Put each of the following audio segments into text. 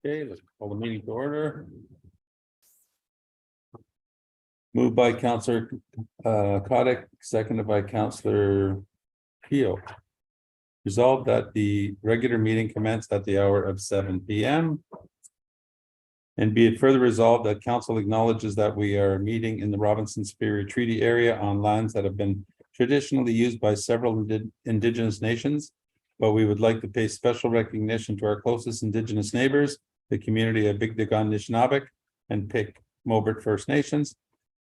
Okay, let's call the meeting to order. Moved by Councillor Kotick, seconded by Councillor Keel. Resolved that the regular meeting commenced at the hour of 7 p.m. And be it further resolved that council acknowledges that we are meeting in the Robinson Superior Treaty Area on lands that have been traditionally used by several Indigenous nations. But we would like to pay special recognition to our closest Indigenous neighbors, the community of Bigdagon Nishnabek and Pic Mobert First Nations.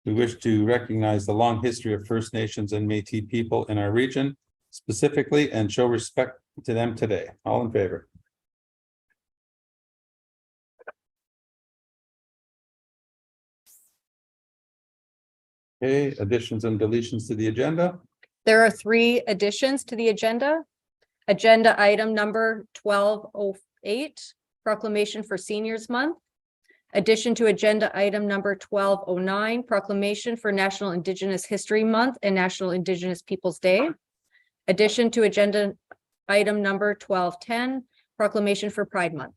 We wish to recognize the long history of First Nations and Métis people in our region specifically and show respect to them today. All in favor? Okay, additions and deletions to the agenda. There are 3 additions to the agenda. Agenda item number 1208, proclamation for Seniors Month. Addition to agenda item number 1209, proclamation for National Indigenous History Month and National Indigenous Peoples Day. Addition to agenda item number 1210, proclamation for Pride Month.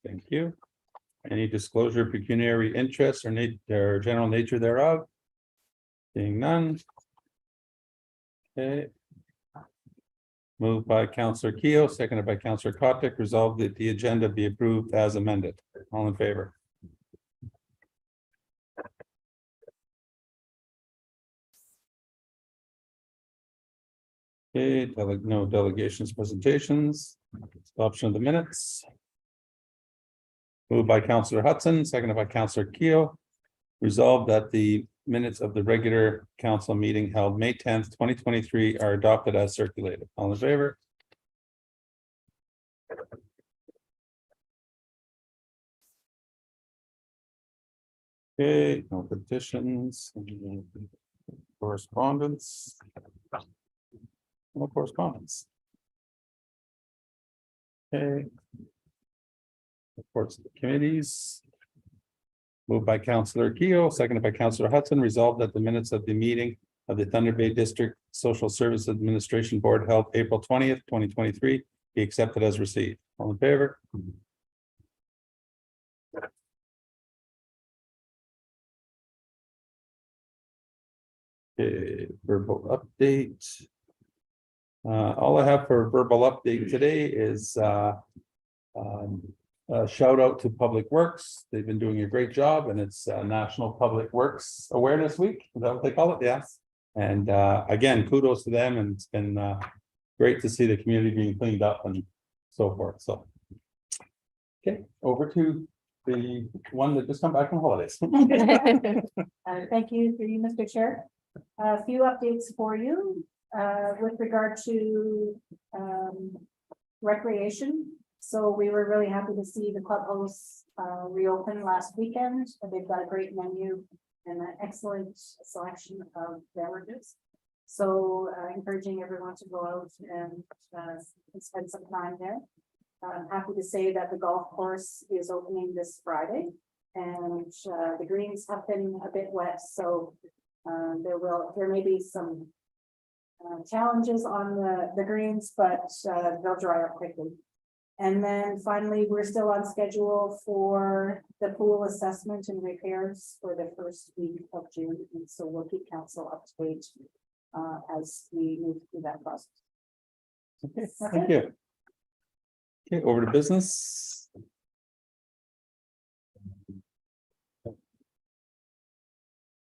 Thank you. Any disclosure of pecuniary interest or general nature thereof? Seeing none. Okay. Moved by Councillor Keel, seconded by Councillor Kotick, resolved that the agenda be approved as amended. All in favor? Okay, no delegations, presentations, adoption of the minutes. Moved by Councillor Hudson, seconded by Councillor Keel. Resolved that the minutes of the regular council meeting held May 10th, 2023 are adopted as circulated. All in favor? Okay, no petitions, correspondence. No correspondence. Okay. Reports of the committees. Moved by Councillor Keel, seconded by Councillor Hudson, resolved that the minutes of the meeting of the Thunder Bay District Social Service Administration Board held April 20th, 2023 be accepted as received. All in favor? Okay, verbal update. All I have for verbal update today is shout out to Public Works. They've been doing a great job, and it's National Public Works Awareness Week. Is that what they call it? Yes. And again, kudos to them. And it's been great to see the community being cleaned up and so forth. So, okay, over to the one that just come back from holidays. Thank you, through you, Mr. Chair. A few updates for you with regard to recreation. So we were really happy to see the clubhouse reopen last weekend. They've got a great menu and an excellent selection of beverages. So encouraging everyone to go out and spend some time there. I'm happy to say that the golf course is opening this Friday, and the greens have been a bit wet, so there may be some challenges on the greens, but they'll dry up quickly. And then finally, we're still on schedule for the pool assessment and repairs for the first week of June. And so we'll keep council up to date as we move through that process. Okay, thank you. Okay, over to business.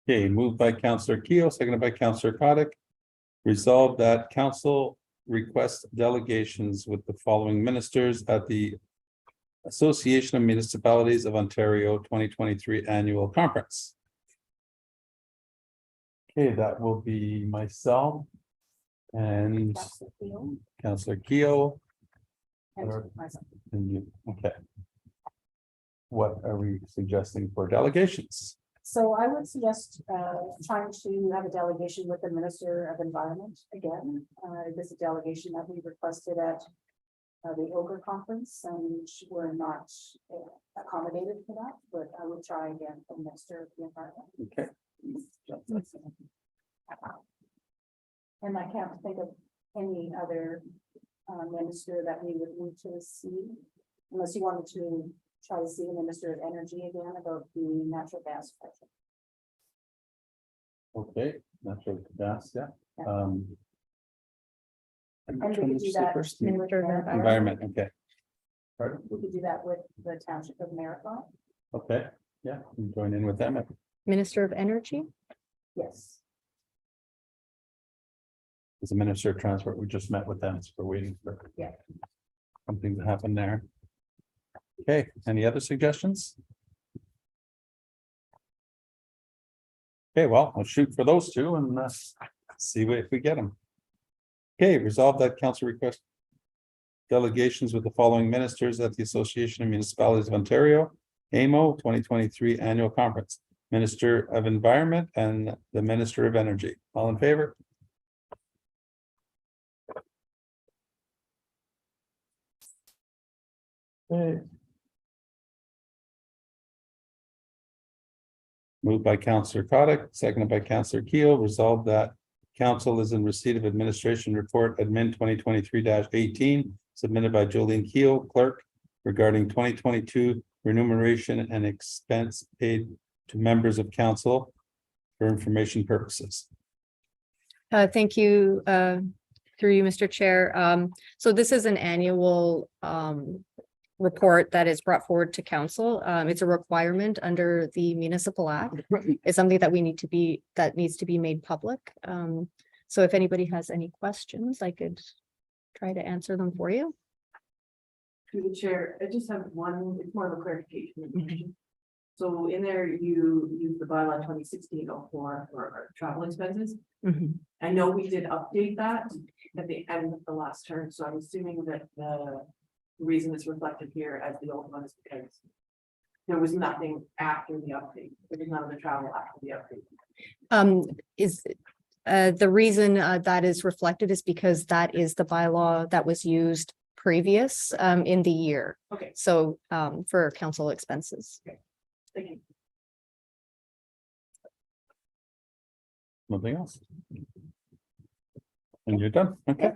Okay, moved by Councillor Keel, seconded by Councillor Kotick. Resolved that council request delegations with the following ministers at the Association of Municipalities of Ontario 2023 Annual Conference. Okay, that will be myself and Councillor Keel. And you, okay. What are we suggesting for delegations? So I would suggest trying to have a delegation with the Minister of Environment again. This is a delegation that we requested at the Ogre Conference, and we're not accommodated for that, but I would try again for Minister of the Environment. Okay. And I can't think of any other minister that we would need to see unless you wanted to try to see the Minister of Energy again about the natural gas project. Okay, natural gas, yeah. Yeah. And And which we one could did do you say that. first? with Minister of Marathon. Environment, okay. Pardon? We could do that with the Township of Marathon. Okay, yeah, you join in with them. Minister of Energy. Yes. As a Minister of Transport, we just met with them, so we're waiting for. Yeah. Something to happen there. Okay, any other suggestions? Okay, well, I'll shoot for those two and see if we get them. Okay, resolve that council request delegations with the following ministers at the Association of Municipalities of Ontario, AMO 2023 Annual Conference, Minister of Environment and the Minister of Energy. All in favor? Okay. Moved by Councillor Kotick, seconded by Councillor Keel, resolved that council is in receipt of administration report admin 2023-18 submitted by Jolene Keel, clerk, regarding 2022 remuneration and expense paid to members of council for information purposes. Thank you, through you, Mr. Chair. So this is an annual report that is brought forward to council. It's a requirement under the Municipal Act. It's something that needs to be made public. So if anybody has any questions, I could try to answer them for you. Through the chair, I just have one, it's more of a clarification. So in there, you use the bylaw 2016-04 for our travel expenses. I know we did update that at the end of the last term, so I'm assuming that the reason it's reflected here as the old one is because there was nothing after the update. There was none of the travel after the update. The reason that is reflected is because that is the bylaw that was used previous in the year. Okay, So for council expenses. thank you. Nothing else? And you're done, okay.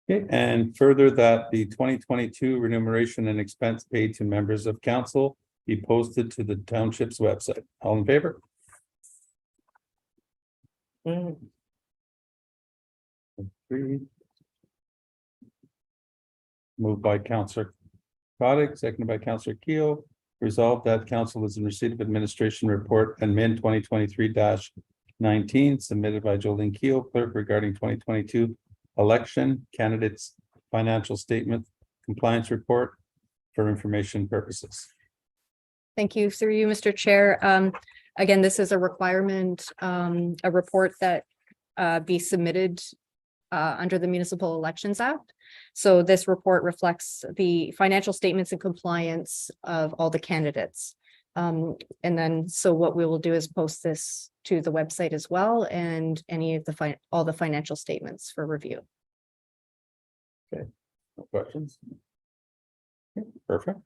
Okay, and further that the 2022 remuneration and expense paid to members of council be posted to the township's website. All in favor? Three. Moved by Councillor Kotick, seconded by Councillor Keel. Resolved that council is in receipt of administration report admin 2023-19 submitted by Jolene Keel, clerk, regarding 2022 election candidates financial statement compliance report for information purposes. Thank you. Through you, Mr. Chair. Again, this is a requirement, a report that be submitted under the Municipal Elections Act. So this report reflects the financial statements and compliance of all the candidates. And then, so what we will do is post this to the website as well, and any of all the financial statements for review. No questions? Okay, perfect.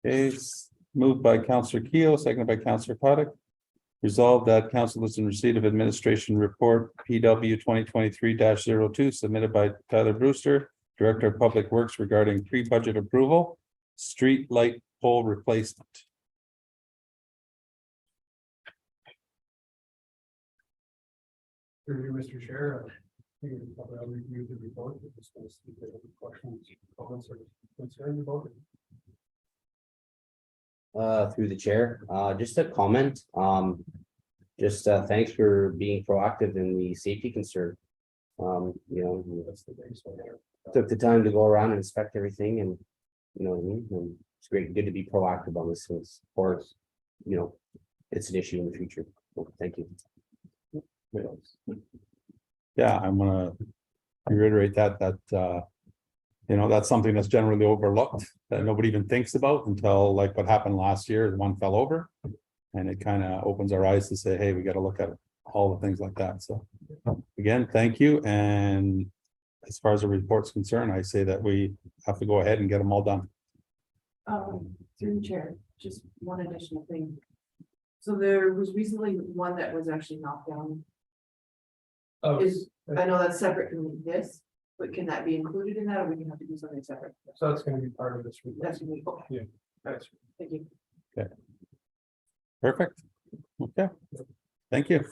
It's moved by Councillor Keel, seconded by Councillor Kotick. Resolved that council is in receipt of administration report PW 2023-02 submitted by Tyler Brewster, Director of Public Works, regarding pre-budget approval, street light pole replacement. Through you, Mr. Chair, I think we probably all reviewed the report, but just want to see if there are any questions, comments, or concerns about it. Through the chair, just a comment, thanks for being proactive in the safety concern. That's the base one there. Took the time to go around and inspect everything and, you know what I mean, and it's great, good to be proactive on this, since, or, it's an issue in the future. Well, thank you. Yeah, I'm gonna reiterate that that's something that's generally overlooked, that nobody even thinks about until like what happened last year, one fell over. And it kind of opens our eyes to say, hey, we got to look at all the things like that. So again, thank you. And as far as the report's concerned, I say that we have to go ahead and get them all done. Through the chair, just one additional thing. So there was recently one that was actually knocked down. Oh, I know that's separate from this, But can that be included in that, or we can have to do something separate? So that's gonna be part of this. That's me, okay. Yeah. That's Thank you. Perfect. Okay, thank you.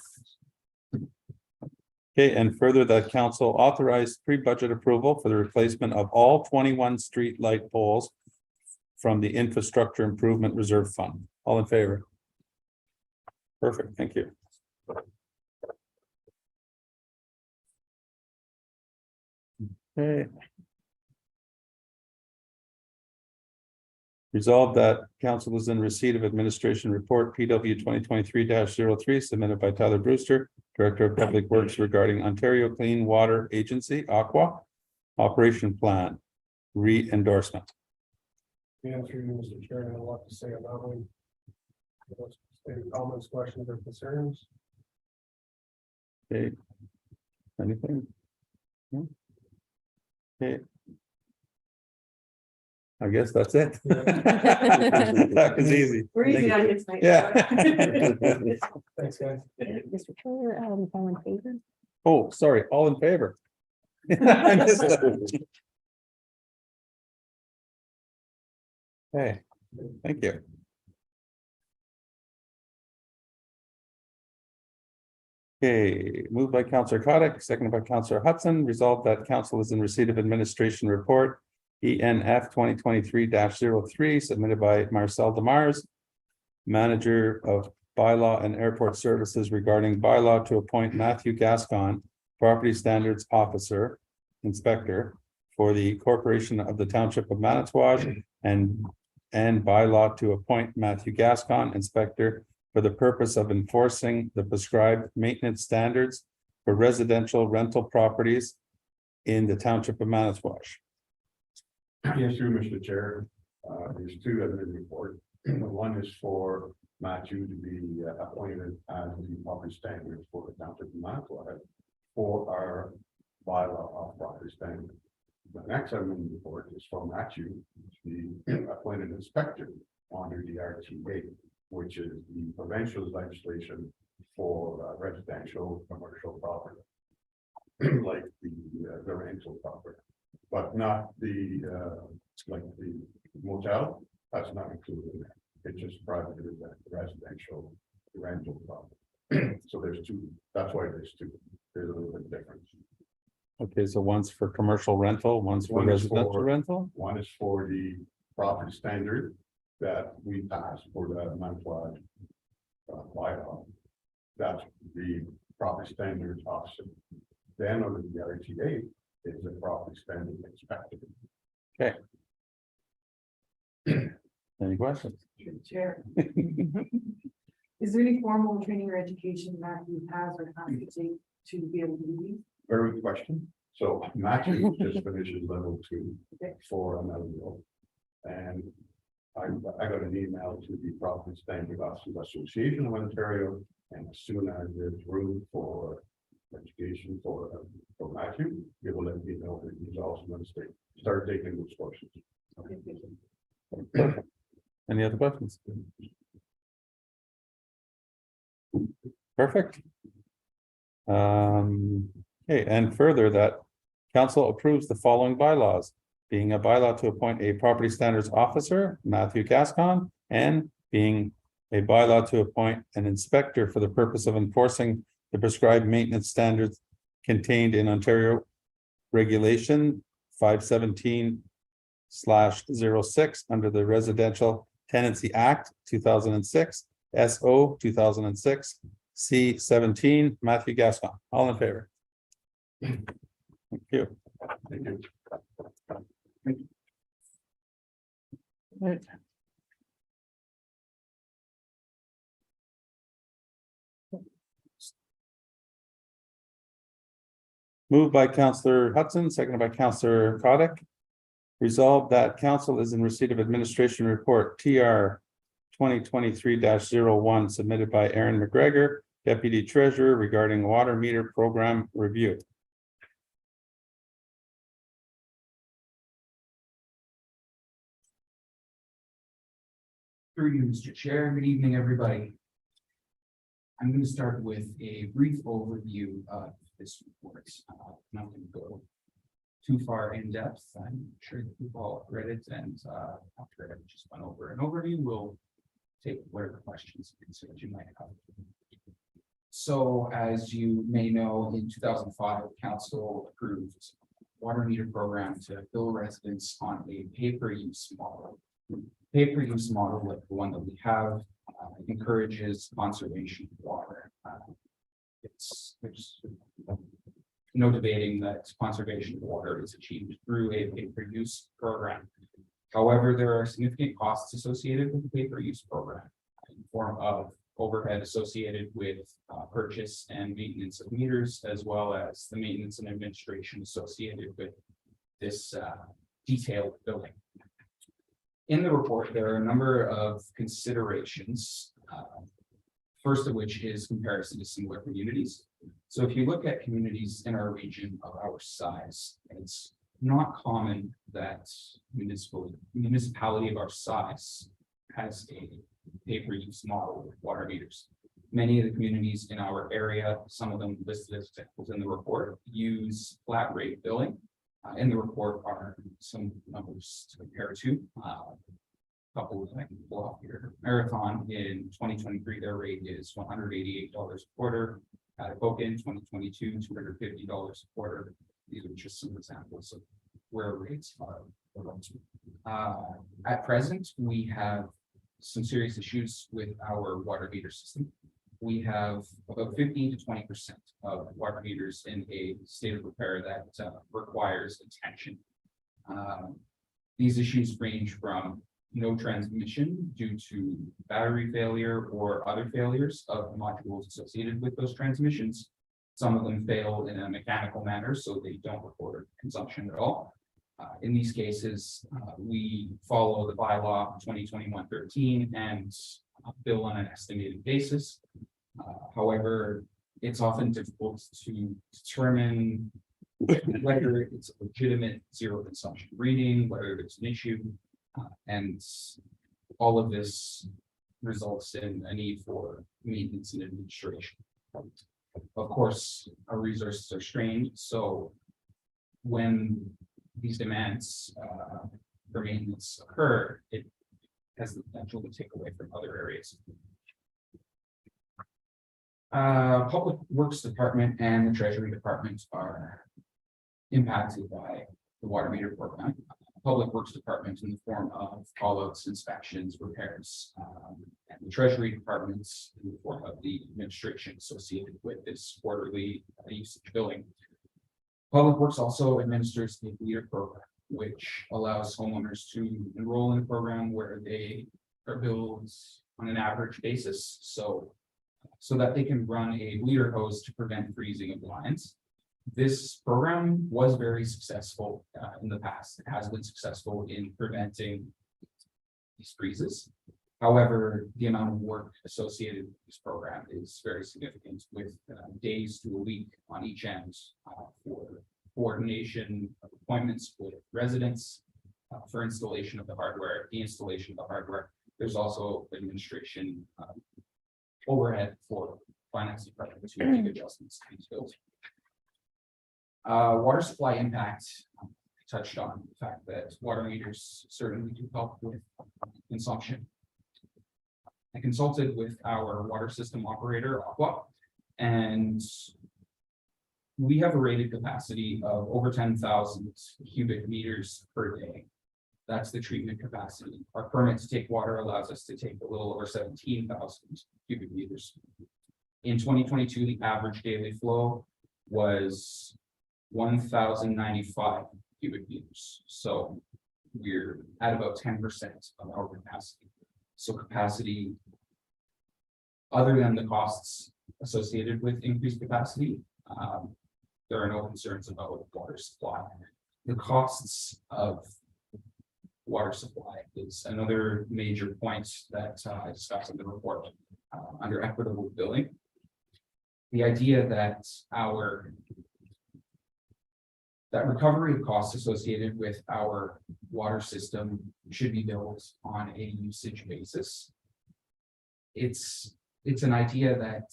Okay, and further that council authorized pre-budget approval for the replacement of all 21 street light poles from the Infrastructure Improvement Reserve Fund. All in favor? Perfect, thank you. Okay. Resolved that council is in receipt of administration report PW 2023-03 submitted by Tyler Brewster, Director of Public Works regarding Ontario Clean Water Agency, Aqua, Operation Plan, re-endorsement. the answer, Mr. Chair, and a lot to say about it. Any comments, questions, or concerns? Okay. Anything? No? Okay. I guess that's it. That was easy. We're easy Thank on you. you tonight. Yeah. Thanks, guys. Mr. Chair, all in favor? Oh, sorry, all in favor? I missed that. Okay, thank you. Okay, moved by Councillor Kotick, seconded by Councillor Hudson, resolved that council is in receipt of administration report ENF 2023-03 submitted by Marcel Demars, Manager of Bylaw and Airport Services regarding bylaw to appoint Matthew Gascon, Property Standards Officer, Inspector for the Corporation of the Township of Manitowoc and bylaw to appoint Matthew Gascon, Inspector for the purpose of enforcing the prescribed maintenance standards for residential rental properties in the Township of Manitowoc. Yes, through Mr. Chair, there's two of the report. One is for Matthew to be appointed as the property standards for the Township of Manitowoc for our bylaw of property standards. The next amendment report is for Matthew to be appointed inspector under the RTA, which is the provincial legislation for residential commercial property, like the rental property. But not the, like the motel, that's not included in that. It's just private residential rental property. So there's two, that's why there's two. There's a little bit difference. Okay, so one's for commercial rental, one's for One is residential for- rental? One is for the property standard that we passed for the Manitowoc bylaw. That's the property standards officer. Then under the RTA is the property standard inspector. Any questions? Chair, is there any formal training or education Matthew has or has to take to be able to do these? Very good question. So Matthew just finished his level 2 for another role. And I got an email to the Property Standard Officers Association of Ontario, and as soon as there's room for education for Matthew, it will let me know that he's also going to start taking those courses. Okay, thank you. Any other questions? Perfect. Okay, and further that council approves the following bylaws, being a bylaw to appoint a property standards officer, Matthew Gascon, and being a bylaw to appoint an inspector for the purpose of enforcing the prescribed maintenance standards contained in Ontario Regulation 517/06 under the Residential Tenancy Act 2006, SO 2006, C17, Matthew Gascon. All in favor? Thank you. Thank you. Right. Moved by Councillor Hudson, seconded by Councillor Kotick. Resolved that council is in receipt of administration report TR 2023-01 submitted by Aaron McGregor, Deputy Treasurer regarding water meter program review. Through you, Mr. Chair. Good evening, everybody. I'm going to start with a brief overview of this report. I'm not going to go too far in depth. I'm sure that you've all read it, and after I just went over an overview, we'll take whatever questions and concerns you might have. So as you may know, in 2005, council approved water meter program to bill residents on a pay-per-use model. Pay-per-use model, like the one that we have, encourages conservation of water. There's no debating that conservation of water is achieved through a pay-per-use program. However, there are significant costs associated with the pay-per-use program in the form of overhead associated with purchase and maintenance of meters, as well as the maintenance and administration associated with this detailed billing. In the report, there are a number of considerations, first of which is comparison to similar communities. So if you look at communities in our region of our size, it's not common that municipality of our size has a pay-per-use model with water meters. Many of the communities in our area, some of them listed as examples in the report, use flat rate billing. In the report are some numbers to compare to. Couple that I can pull off here. Marathon in 2023, their rate is $188 a quarter. Boca in 2022, $250 a quarter. These are just some examples of where rates are. At present, we have some serious issues with our water meter system. We have about 15 to 20% of water meters in a state of repair that requires attention. These issues range from no transmission due to battery failure or other failures of modules associated with those transmissions. Some of them fail in a mechanical manner, so they don't record consumption at all. In these cases, we follow the bylaw 2021-13 and bill on an estimated basis. However, it's often difficult to determine whether it's a legitimate zero consumption reading, whether there's an issue, and all of this results in a need for maintenance and administration. Of course, our resources are strained, so when these demands for maintenance occur, it has the potential to take away from other areas. Public Works Department and the Treasury Department are impacted by the water meter program. Public Works Department in the form of call-outs, inspections, repairs, and the Treasury Departments in the form of the administration associated with this quarterly usage billing. Public Works also administers the meter program, which allows homeowners to enroll in a program where they are billed on an average basis, so that they can run a meter hose to prevent freezing of lines. This program was very successful in the past. It has been successful in preventing these freezes. However, the amount of work associated with this program is very significant, with days to a week on each end for coordination of appointments with residents, for installation of the hardware, the installation of the hardware. There's also administration overhead for finance department to make adjustments to these bills. Water supply impact, I touched on the fact that water meters certainly do help with consumption. I consulted with our water system operator, Aqua, and we have a rated capacity of over 10,000 cubic meters per day. That's the treatment capacity. Our permit to take water allows us to take a little over 17,000 cubic meters. In 2022, the average daily flow was 1,095 cubic meters. So we're at about 10% of our capacity. So capacity, other than the costs associated with increased capacity, there are no concerns about water supply. The costs of water supply is another major point that I discussed in the report under equitable billing. The idea that recovery of costs associated with our water system should be billed on a usage basis. It's an idea that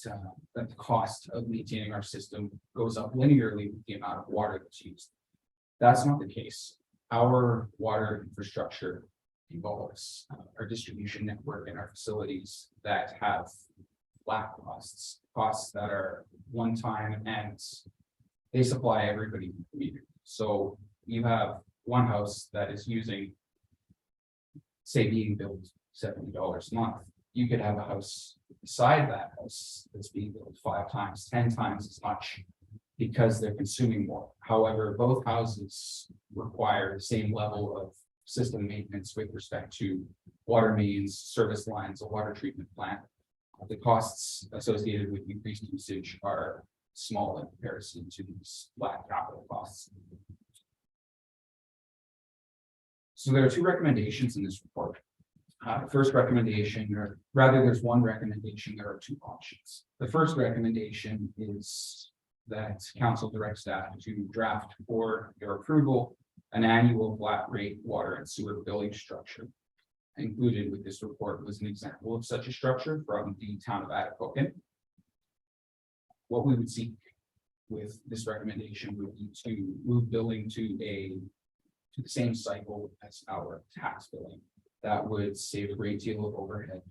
the cost of maintaining our system goes up linearly with the amount of water that's used. That's not the case. Our water infrastructure involves our distribution network and our facilities that have flat costs, costs that are one time, and they supply everybody in the community. So you have one house that is using, say, being billed $70 a month. You could have a house beside that house that's being billed 5 times, 10 times as much, because they're consuming more. However, both houses require the same level of system maintenance with respect to water mains, service lines, a water treatment plant. The costs associated with increased usage are small in comparison to these flat capital costs. So there are 2 recommendations in this report. First recommendation, or rather there's one recommendation, there are 2 options. The first recommendation is that council direct staff to draft for your approval an annual flat rate water and sewer billing structure. Included with this report was an example of such a structure from the town of Atikokan. What we would seek with this recommendation would be to move billing to the same cycle as our tax billing. That would save a great deal of overhead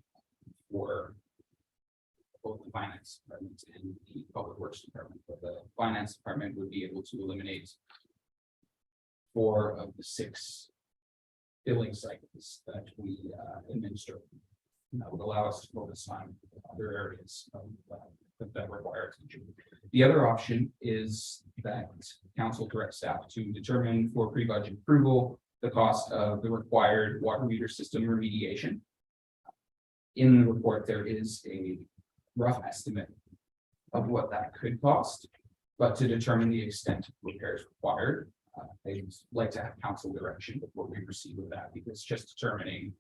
for both the finance department and the public works department. But the finance department would be able to eliminate 4 of the 6 billing cycles that we administer. And that would allow us to focus on other areas of, that require attention. The other option is that council direct staff to determine for pre-budget approval the cost of the required water meter system remediation. In the report, there is a rough estimate of what that could cost, but to determine the extent of repairs required, I'd like to have council direction before we proceed with that, because just determining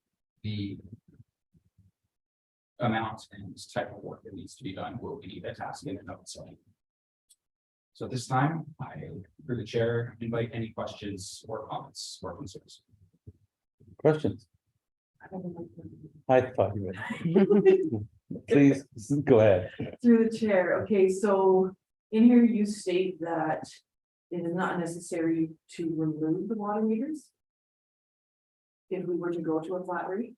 the amount and type of work that needs to be done will be a task in and of itself. So at this time, I, through the chair, invite any questions or comments or concerns. Questions? I thought you would. Please, go ahead. Through the chair, okay, so in here you state that it is not necessary to remove the water meters. If we were to go to a flat rate.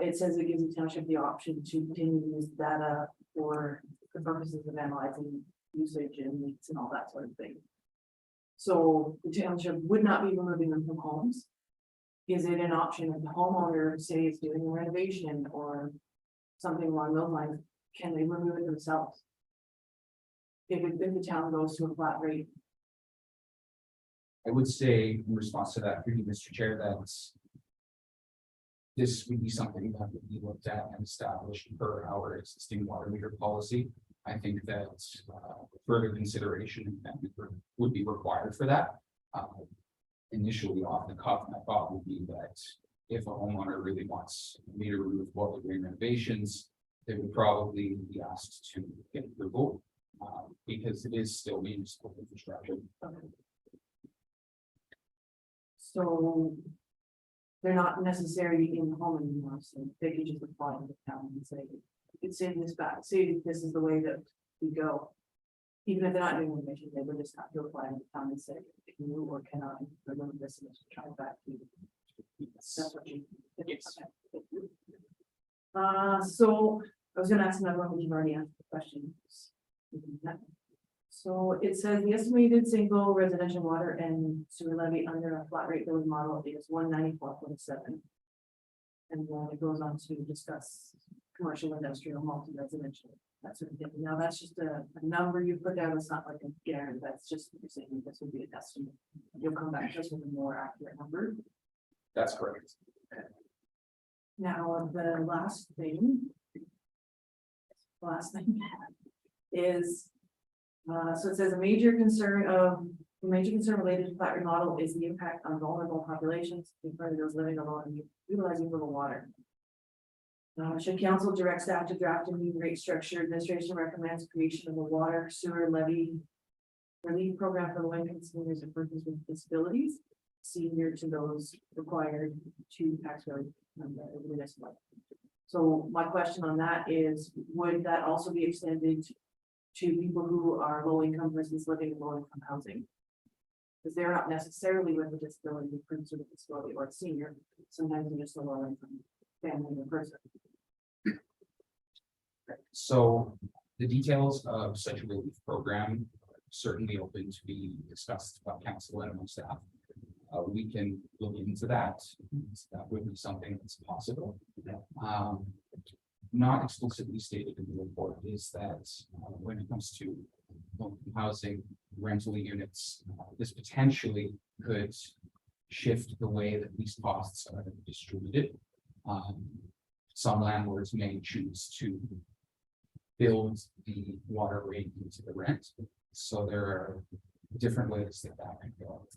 It says it gives the township the option to continue to use data for the purposes of analyzing usage and leaks and all that sort of thing. So the township would not be removing them from homes. Is it an option if the homeowner, say, is doing a renovation or something along those lines, can they remove it themselves? If the town goes to a flat rate? I would say in response to that, through you, Mr. Chair, that this would be something that would be looked at and established per our existing water meter policy. I think that further consideration would be required for that. Initially, off the cuff, my thought would be that if a homeowner really wants meter removed while they're doing renovations, they would probably be asked to get approval because it is still municipal infrastructure. So they're not necessarily in the home anymore, so they can just apply to the town and say, it's in this back, say this is the way that we go. Even if they're not doing renovation, they would just have to apply to the town and say, can you or cannot remove this and try back to you. That's what you. Yes. So I was gonna ask another one, but you've already answered the question. So it says the estimated single residential water and sewer levy under a flat rate billing model is 194.7. And then it goes on to discuss commercial, industrial, multi-residential, that sort of thing. Now, that's just a number you put down. It's not like a guarantee. That's just you're saying this would be an estimate. You'll come back to us with a more accurate number. That's correct. Now, the last thing is, so it says a major concern related to flat rate model is the impact on vulnerable populations, including those living alone and utilizing little water. Should council direct staff to draft a new rate structure, administration recommends creation of a water sewer levy relief program for low-income seniors and persons with disabilities, senior to those required to taxpayer municipal. So my question on that is, would that also be extended to people who are low income versus living in low income housing? Because they're not necessarily with a disability, person with a disability or a senior, sometimes they're just a low income family or person. So the details of such a relief program are certainly open to be discussed by council and among staff. We can look into that. That would be something that's possible. Not explicitly stated in the report is that when it comes to low-income housing, rental units, this potentially could shift the way that these costs are distributed. Some landlords may choose to build the water rate into the rent. So there are different ways that that could go.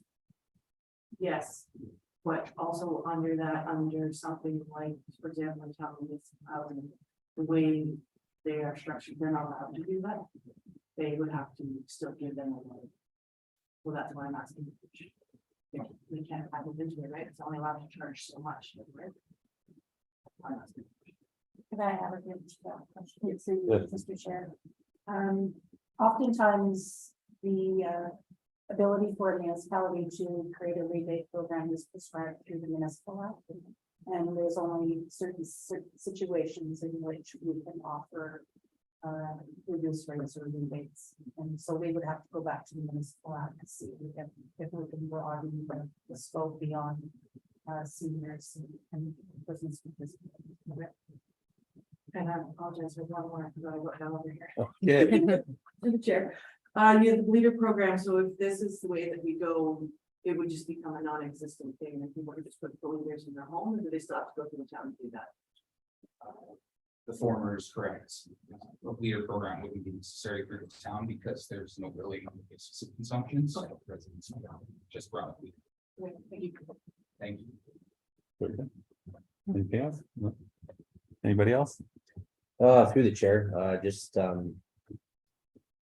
Yes, but also under that, under something like, for example, in town municipality, the way they are structured, they're not allowed to do that. They would have to still give them a loan. Well, that's why I'm asking. They can't have it into it, right? It's only allowed to charge so much. Right? I'm asking. Could I have a good question? Yes. Mr. Chair. Oftentimes, the ability for a municipality to create a rebate program is prescribed through the municipal act. And there's only certain situations in which we can offer reduced rates or rebates. And so we would have to go back to the municipal act to see if we can broaden the scope beyond seniors and persons with disabilities. And I apologize for one more, because I wrote down over here. Yeah, To the chair. Yeah, the bleeder program, so if this is the way that we go, it would just become a non-existent thing, if people could just put bleeders in their home, or do they still have to go through the town to do that? The former is correct. A leader program wouldn't be necessary for the town because there's no billing on the basis of consumption, so residents just run it. Thank you. Thank you. very good. Anything else? No. Anybody else? Through the chair,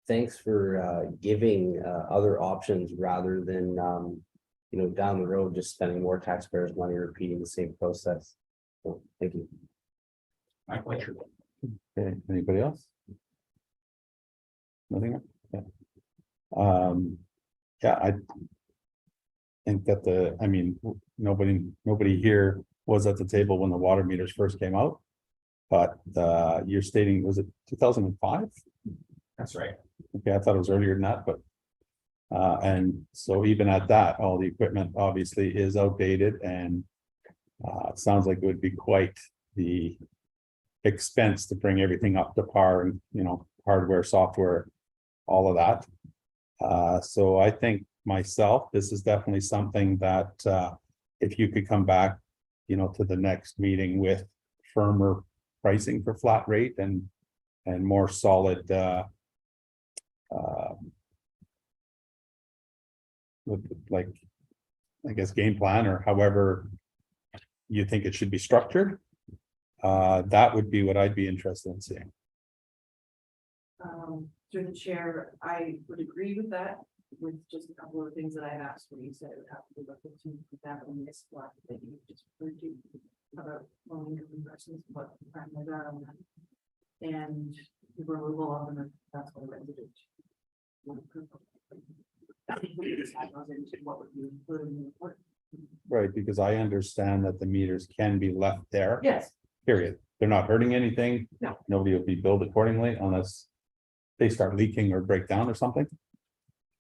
thanks for giving other options rather than down the road, just spending more taxpayers' money repeating the same process. So, thank you. My pleasure. Okay, anybody else? Nothing? Yeah. Yeah, I think that nobody here was at the table when the water meters first came out. But you're stating, was it 2005? That's right. Okay, I thought it was earlier than that, but. And so even at that, all the equipment obviously is outdated and. It sounds like it would be quite the expense to bring everything up to par and, hardware, software, all of that. So I think myself, this is definitely something that if you could come back, to the next meeting with firmer pricing for flat rate and more solid with like, I guess, game plan or however you think it should be structured. That would be what I'd be interested in seeing. Through the chair, I would agree with that, with just a couple of things that I had asked when you said it would have to be looked into that in this block that you just referred to about low income persons, what the primary are on that. And the removal of them, that's what I resident. What would you include in the report? Right, because I understand that the meters can be left there. Yes. Period. They're not hurting anything. No. Nobody will be billed accordingly unless they start leaking or break down or something.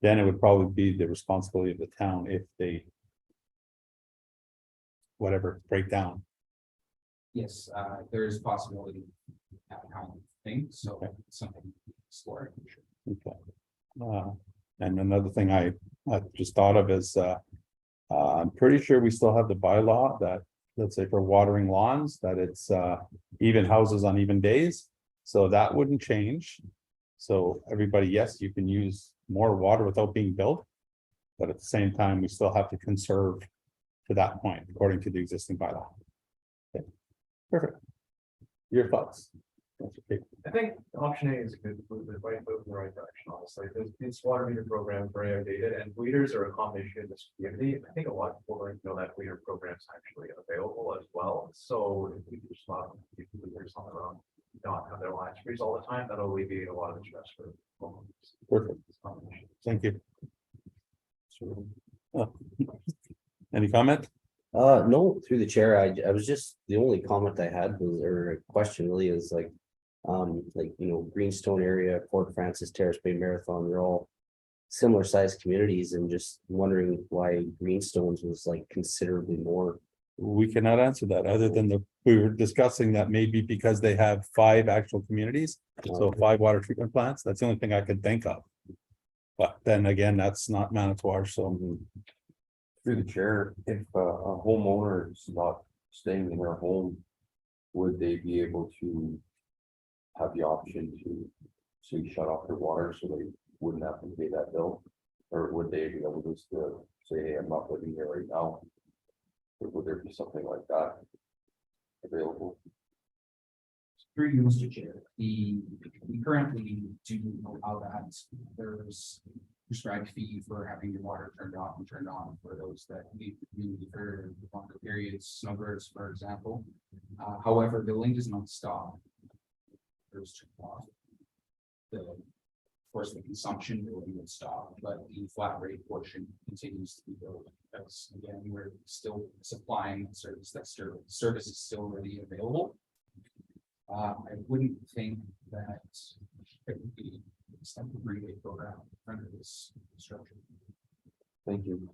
Then it would probably be the responsibility of the town if they whatever break down. Yes, there is possibility of that kind of thing, so it's something to explore. Okay. And another thing I just thought of is I'm pretty sure we still have the bylaw that, let's say for watering lawns, that it's even houses on even days. So that wouldn't change. So everybody, yes, you can use more water without being billed. But at the same time, we still have to conserve to that point, according to the existing bylaw. Okay. Perfect. Your thoughts? Okay. I think option A is a good move, it might move in the right direction, honestly. These water meter programs are very outdated and bleeders are a combination in this community. I think a lot of people don't know that bleeder program is actually available as well. So if we could just allow people bleeders on their own, not have their lines freeze all the time, that'll alleviate a lot of the stress for homeowners. Perfect. Thank you. Any comment? No, through the chair, I was just, the only comment I had was, or a question really is like. Greenstone area, Fort Francis, Terrace Bay Marathon, they're all. Similar sized communities and just wondering why Greenstones was like considerably more. We cannot answer that, other than we were discussing that maybe because they have 5 actual communities, so 5 water treatment plants, that's the only thing I could think of. But then again, that's not Manitowoc, so. Through the chair, if a homeowner is not staying in their home, would they be able to have the option to, say, shut off their water so they wouldn't have to pay that bill? Or would they be able just to say, hey, I'm not living here right now? Or would there be something like that available? Through you, Mr. Chair, we currently do allow that. There's prescribed fee for having your water turned off and turned on for those that need the community for longer periods, snowbirds, for example. However, billing does not stop. There's turned off. Of course, the consumption billing would stop, but the flat rate portion continues to be billed. Because again, we're still supplying the service. That service is still really available. I wouldn't think that it would be an extended rebate program under this structure. Thank you.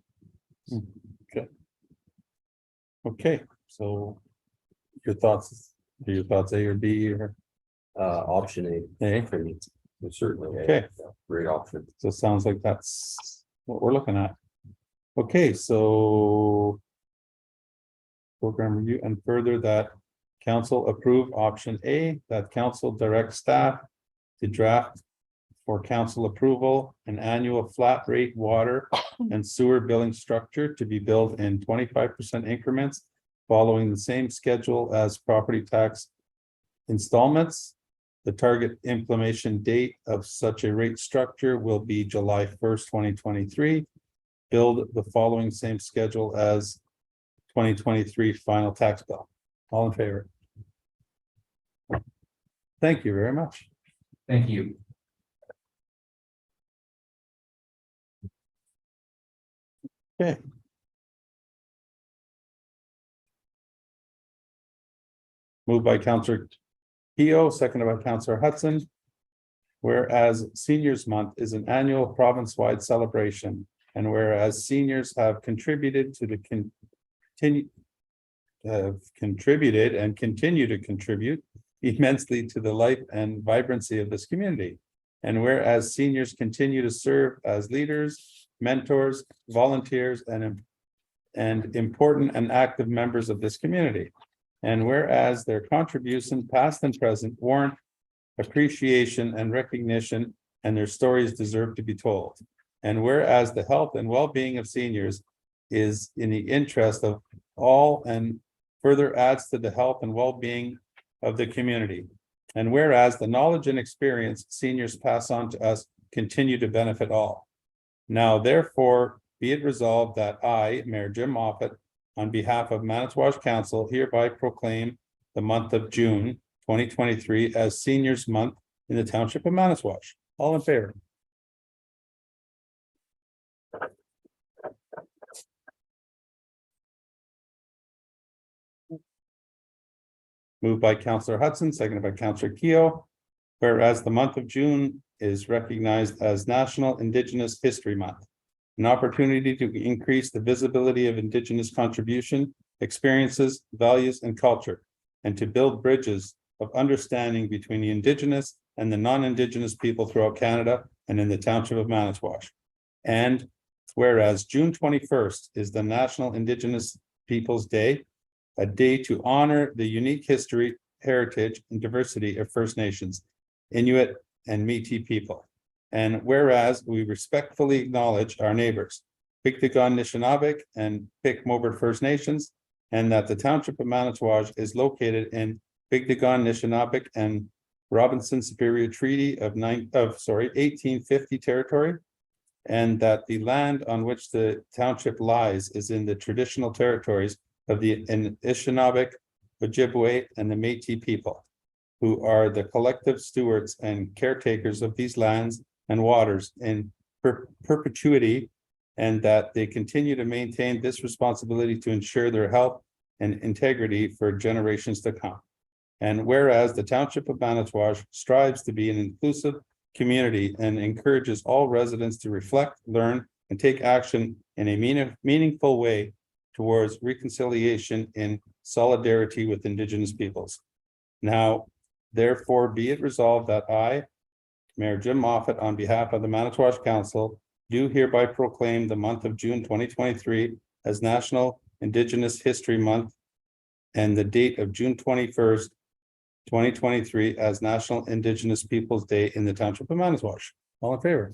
Okay, so. Your thoughts A or B or Option A A? for me. Certainly. Okay. Great option. So it sounds like that's what we're looking at. Okay, so. Program review and further that council approve option A, that council direct staff to draft for council approval, an annual flat rate water and sewer billing structure to be billed in 25% increments following the same schedule as property tax installments. The target implementation date of such a rate structure will be July 1st, 2023. Build the following same schedule as 2023 final tax bill. All in favor? Thank you very much. Thank you. Okay. Moved by Counselor Keough, seconded by Counselor Hudson. Whereas Seniors Month is an annual province-wide celebration, and whereas seniors have contributed to the continue to contribute immensely to the life and vibrancy of this community. And whereas seniors continue to serve as leaders, mentors, volunteers, and important and active members of this community. And whereas their contribution, past and present, warrant appreciation and recognition, and their stories deserve to be told. And whereas the health and well-being of seniors is in the interest of all and further adds to the health and well-being of the community. And whereas the knowledge and experience seniors pass on to us continue to benefit all. Now, therefore, be it resolved that I, Mayor Jim Moffat, on behalf of Manitowoc Council, hereby proclaim the month of June 2023 as Seniors Month in the Township of Manitowoc. All in favor? Moved by Councillor Hudson, seconded by Councillor Keough. Whereas the month of June is recognized as National Indigenous History Month, an opportunity to increase the visibility of Indigenous contribution, experiences, values, and culture, and to build bridges of understanding between the Indigenous and the non-Indigenous people throughout Canada and in the Township of Manitowoc. And whereas June 21st is the National Indigenous Peoples Day, a day to honor the unique history, heritage, and diversity of First Nations, Inuit, and Métis people. And whereas we respectfully acknowledge our neighbors, Pictigon Nishnawbek and Pic-Mobert First Nations, and that the Township of Manitowoc is located in Pictigon Nishnawbek and Robinson Superior Treaty of 1850 territory, and that the land on which the township lies is in the traditional territories of the Anishinaabe, Ojibwe, and the Métis people, who are the collective stewards and caretakers of these lands and waters in perpetuity and that they continue to maintain this responsibility to ensure their health and integrity for generations to come. And whereas the Township of Manitowoc strives to be an inclusive community and encourages all residents to reflect, learn, and take action in a meaningful way towards reconciliation in solidarity with Indigenous peoples. Now, therefore, be it resolved that I, Mayor Jim Moffat, on behalf of the Manitowoc Council, do hereby proclaim the month of June 2023 as National Indigenous History Month and the date of June 21st, 2023 as National Indigenous Peoples Day in the Township of Manitowoc. All in favor?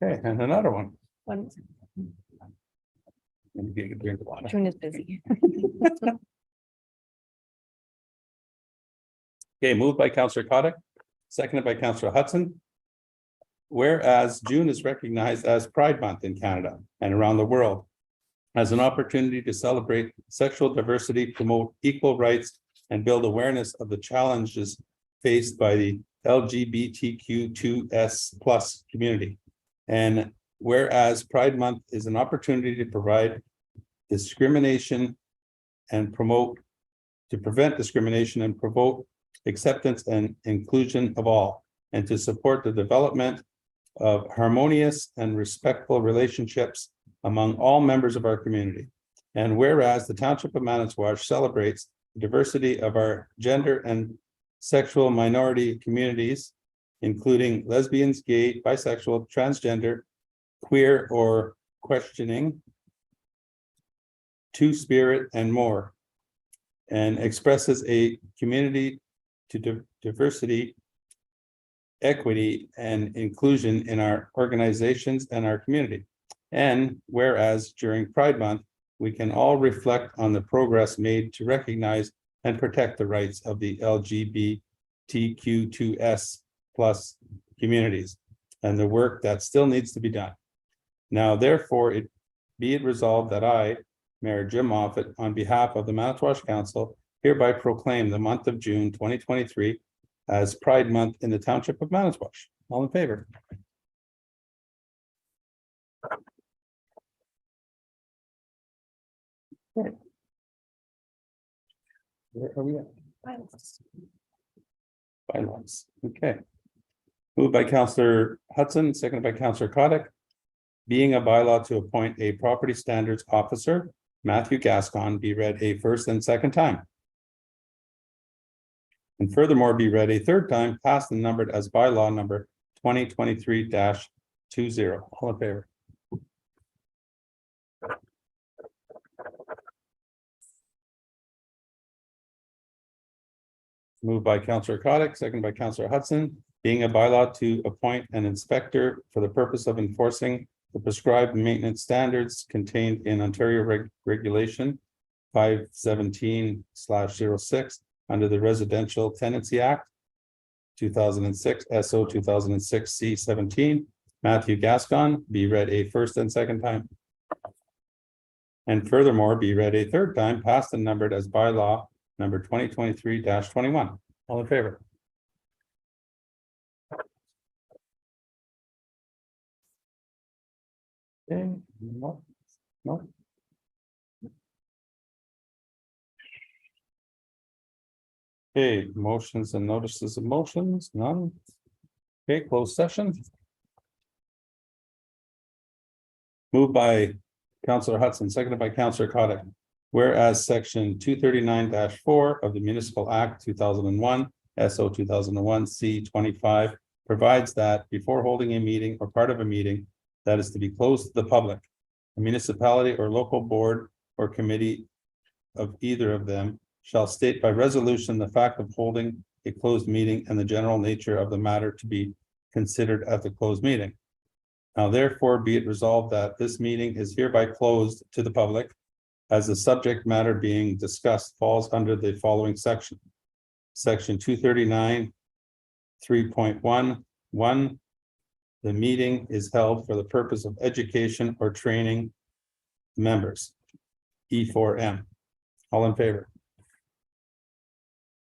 Okay, and another one. One- Let me get a drink of water. June is busy. Okay, moved by Councillor Kotick, seconded by Councillor Hudson. Whereas June is recognized as Pride Month in Canada and around the world as an opportunity to celebrate sexual diversity, promote equal rights, and build awareness of the challenges faced by the LGBTQ2S+ community. And whereas Pride Month is an opportunity to provide discrimination and prevent discrimination and promote acceptance and inclusion of all, and to support the development of harmonious and respectful relationships among all members of our community. And whereas the Township of Manitowoc celebrates the diversity of our gender and sexual minority communities, including lesbians, gay, bisexual, transgender, queer or questioning, two-spirit, and more, and expresses a community to diversity, equity, and inclusion in our organizations and our community. And whereas during Pride Month, we can all reflect on the progress made to recognize and protect the rights of the LGBTQ2S+ communities and the work that still needs to be done. Now, therefore, be it resolved that I, Mayor Jim Moffat, on behalf of the Manitowoc Council, hereby proclaim the month of June 2023 as Pride Month in the Township of Manitowoc. All in favor? Okay. Where are we at? Bylaws. Okay. Moved by Councillor Hudson, seconded by Councillor Kotick. Being a bylaw to appoint a property standards officer, Matthew Gascon, be read a first and second time. And furthermore, be read a third time, passed and numbered as bylaw number 2023-20. All in favor? Moved by Councillor Kotick, seconded by Councillor Hudson, being a bylaw to appoint an inspector for the purpose of enforcing the prescribed maintenance standards contained in Ontario Regulation 517/06 under the Residential Tenancy Act 2006, SO 2006 C17. Matthew Gascon be read a first and second time. And furthermore, be read a third time, passed and numbered as bylaw number 2023-21. All in favor? Okay, no. Okay, motions and notices of motions, none. Okay, closed session. Moved by Councillor Hudson, seconded by Councillor Kotick. Whereas section 239-4 of the Municipal Act 2001, SO 2001 C25 provides that before holding a meeting or part of a meeting that is to be closed to the public, a municipality or local board or committee of either of them shall state by resolution the fact of holding a closed meeting and the general nature of the matter to be considered at the closed meeting. Now, therefore, be it resolved that this meeting is hereby closed to the public as the subject matter being discussed falls under the following section. Section 239, 3.1(1). The meeting is held for the purpose of education or training members. E4M. All in favor?